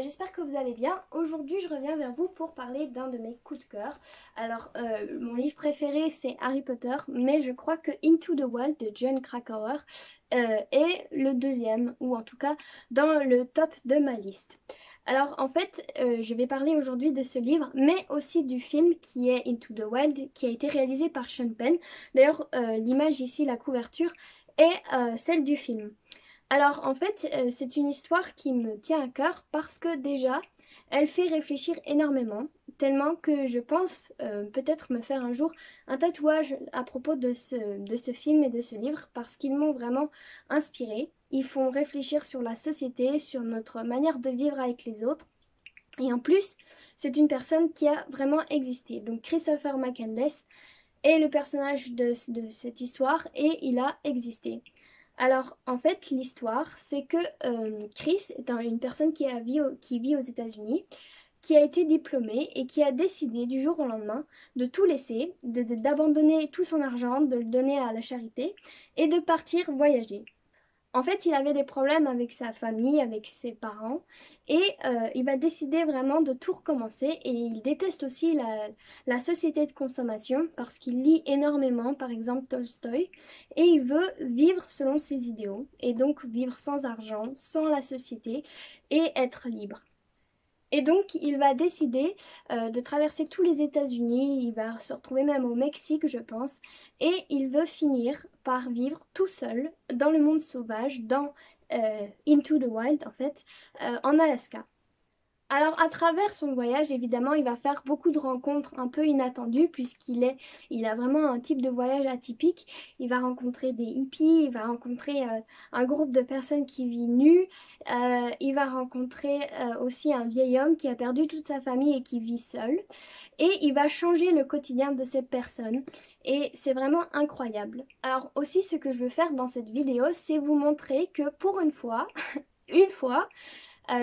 j'espère que vous allez bien. Aujourd'hui, je reviens vers vous pour parler d'un de mes coups de cœur. Alors, mon livre préféré, c'est Harry Potter, mais je crois que Into the Wild de Jon Krakauer est le deuxième, ou en tout cas dans le top de ma liste. Alors, en fait, je vais parler aujourd'hui de ce livre, mais aussi du film qui est Into the Wild, qui a été réalisé par Sean Penn. D'ailleurs, l'image ici, la couverture, est celle du film. Alors en fait, c'est une histoire qui me tient à cœur parce que déjà, elle fait réfléchir énormément, tellement que je pense peut-être me faire un jour un tatouage à propos de ce film et de ce livre parce qu'ils m'ont vraiment inspirée. Ils font réfléchir sur la société, sur notre manière de vivre avec les autres. Et en plus, c'est une personne qui a vraiment existé. Donc Christopher McCandless est le personnage de cette histoire et il a existé. Alors, en fait, l'histoire, c'est que Chris est une personne qui vit aux États-Unis, qui a été diplômée et qui a décidé du jour au lendemain de tout laisser, d'abandonner tout son argent, de le donner à la charité et de partir voyager. En fait, il avait des problèmes avec sa famille, avec ses parents, et il va décider vraiment de tout recommencer. Et il déteste aussi la société de consommation parce qu'il lit énormément, par exemple Tolstoï, et il veut vivre selon ses idéaux, et donc vivre sans argent, sans la société, et être libre. Et donc, il va décider de traverser tous les États-Unis, il va se retrouver même au Mexique, je pense, et il veut finir par vivre tout seul dans le monde sauvage, dans Into the Wild, en fait, en Alaska. Alors, à travers son voyage, évidemment, il va faire beaucoup de rencontres un peu inattendues il a vraiment un type de voyage atypique. Il va rencontrer des hippies, il va rencontrer un groupe de personnes qui vivent nues, il va rencontrer aussi un vieil homme qui a perdu toute sa famille et qui vit seul. Et il va changer le quotidien de ces personnes. Et c'est vraiment incroyable. Alors aussi, ce que je veux faire dans cette vidéo, c'est vous montrer que pour une fois, une fois,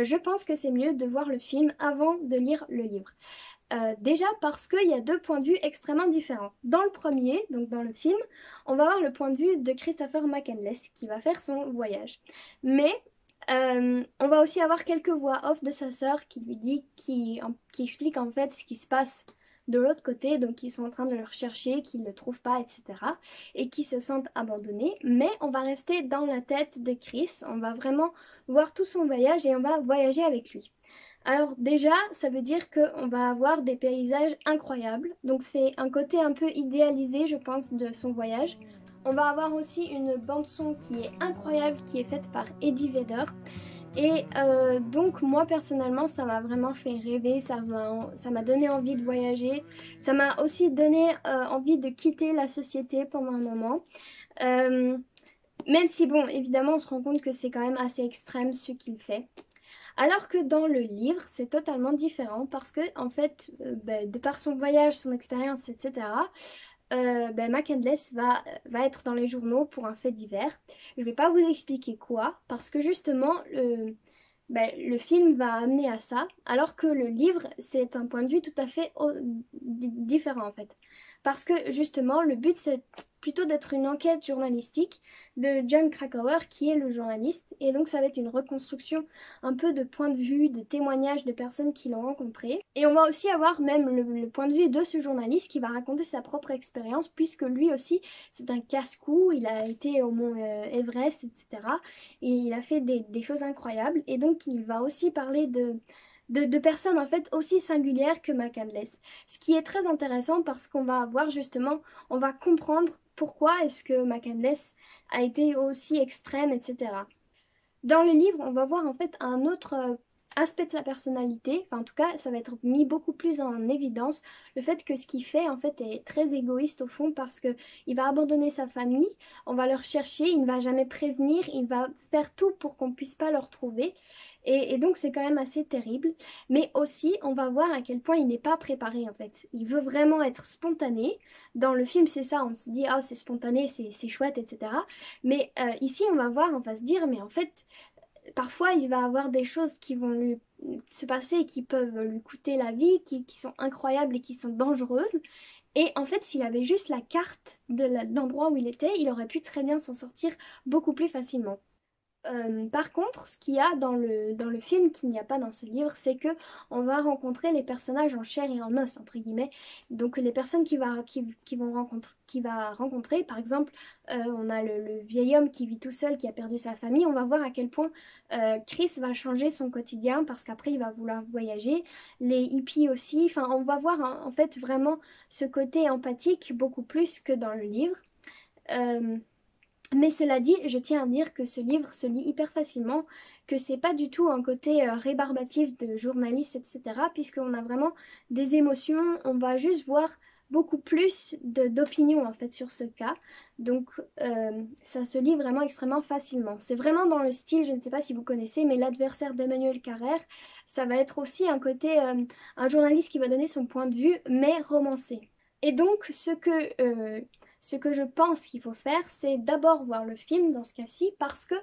je pense que c'est mieux de voir le film avant de lire le livre. Déjà parce qu'il y a deux points de vue extrêmement différents. Dans le premier, donc dans le film, on va voir le point de vue de Christopher McCandless qui va faire son voyage. Mais on va aussi avoir quelques voix off de sa sœur qui lui dit, qui explique en fait ce qui se passe de l'autre côté, donc ils sont en train de le rechercher, qu'ils ne le trouvent pas, etc. Et qui se sentent abandonnés. Mais on va rester dans la tête de Chris, on va vraiment voir tout son voyage et on va voyager avec lui. Alors déjà, ça veut dire qu'on va avoir des paysages incroyables. Donc c'est un côté un peu idéalisé, je pense, de son voyage. On va avoir aussi une bande son qui est incroyable, qui est faite par Eddie Vedder. Et donc moi personnellement ça m'a vraiment fait rêver, ça m'a donné envie de voyager, ça m'a aussi donné envie de quitter la société pendant un moment. Euh, Même si bon évidemment on se rend compte que c'est quand même assez extrême ce qu'il fait. Alors que dans le livre, c'est totalement différent parce que, en fait, de par son voyage, son expérience, etc., McCandless va être dans les journaux pour un fait divers. Je ne vais pas vous expliquer quoi, parce que justement, le film va amener à ça, alors que le livre, c'est un point de vue tout à fait différent, en fait. Parce que justement, le but, c'est plutôt d'être une enquête journalistique de Jon Krakauer, qui est le journaliste, et donc ça va être une reconstruction un peu de point de vue, de témoignages de personnes qui l'ont rencontré. Et on va aussi avoir même le point de vue de ce journaliste qui va raconter sa propre expérience, puisque lui aussi, c'est un casse-cou, il a été au mont Everest, etc. Et il a fait des choses incroyables. Et donc, il va aussi parler de personnes en fait aussi singulières que McCandless. Ce qui est très intéressant parce qu'on va voir justement, on va comprendre pourquoi est-ce que McCandless a été aussi extrême, etc. Dans le livre, on va voir en fait un autre aspect de sa personnalité, enfin en tout cas ça va être mis beaucoup plus en évidence, le fait que ce qu'il fait en fait est très égoïste au fond parce que il va abandonner sa famille, on va le rechercher, il ne va jamais prévenir, il va faire tout pour qu'on puisse pas le retrouver et donc c'est quand même assez terrible, mais aussi on va voir à quel point il n'est pas préparé en fait, il veut vraiment être spontané, dans le film c'est ça, on se dit ah c'est spontané, c'est chouette etc. Mais ici on va voir, on va se dire mais en fait parfois il va avoir des choses qui vont lui se passer et qui peuvent lui coûter la vie, qui sont incroyables et qui sont dangereuses. Et en fait, s'il avait juste la carte de l'endroit où il était, il aurait pu très bien s'en sortir beaucoup plus facilement. Par contre, ce qu'il y a dans le film qu'il n'y a pas dans ce livre, c'est que on va rencontrer les personnages en chair et en os, entre guillemets. Donc les personnes qui va rencontrer, par exemple, on a le vieil homme qui vit tout seul, qui a perdu sa famille. On va voir à quel point Chris va changer son quotidien parce qu'après il va vouloir voyager. Les hippies aussi. Enfin, on va voir en fait vraiment ce côté empathique beaucoup plus que dans le livre. Euh, mais cela dit, je tiens à dire que ce livre se lit hyper facilement, que c'est pas du tout un côté rébarbatif de journaliste, etc. Puisqu'on a vraiment des émotions, on va juste voir beaucoup plus d'opinions en fait sur ce cas. Donc ça se lit vraiment extrêmement facilement. C'est vraiment dans le style, je ne sais pas si vous connaissez, mais l'adversaire d'Emmanuel Carrère, ça va être aussi un côté, un journaliste qui va donner son point de vue, mais romancé. Et donc ce que je pense qu'il faut faire, c'est d'abord voir le film dans ce cas-ci, parce que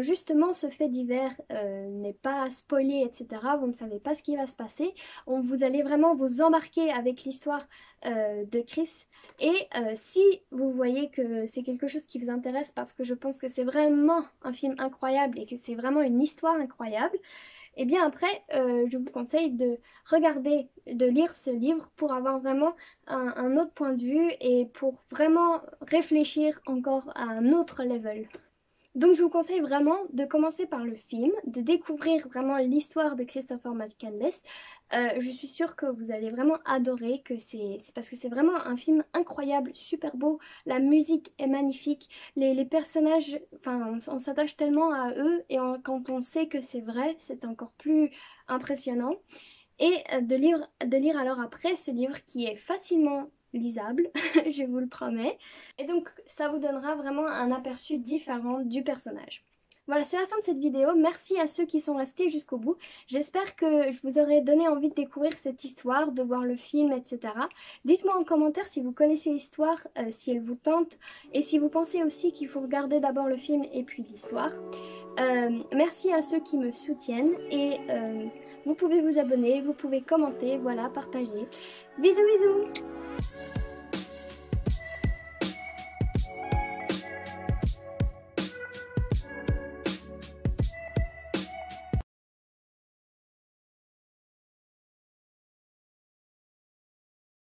justement ce fait divers n'est pas spoilé, etc. Vous ne savez pas ce qui va se passer. Vous allez vraiment vous embarquer avec l'histoire de Chris. Et si vous voyez que c'est quelque chose qui vous intéresse, parce que je pense que c'est vraiment un film incroyable et que c'est vraiment une histoire incroyable, et bien après, je vous conseille de regarder, de lire ce livre pour avoir vraiment un autre point de vue et pour vraiment réfléchir encore à un autre level. Donc je vous conseille vraiment de commencer par le film, de découvrir vraiment l'histoire de Christopher McCandless. Je suis sûre que vous allez vraiment adorer, que c'est parce que c'est vraiment un film incroyable, super beau, la musique est magnifique, les personnages, enfin on s'attache tellement à eux et quand on sait que c'est vrai, c'est encore plus impressionnant. Et de lire alors après ce livre qui est facilement lisable, je vous le promets. Et donc ça vous donnera vraiment un aperçu différent du personnage. Voilà, c'est la fin de cette vidéo. Merci à ceux qui sont restés jusqu'au bout. J'espère que je vous aurai donné envie de découvrir cette histoire, de voir le film, etc. Dites-moi en commentaire si vous connaissez l'histoire, si elle vous tente, et si vous pensez aussi qu'il faut regarder d'abord le film et puis l'histoire. Merci à ceux qui me soutiennent et vous pouvez vous abonner, vous pouvez commenter, voilà, partager. Bisous bisous!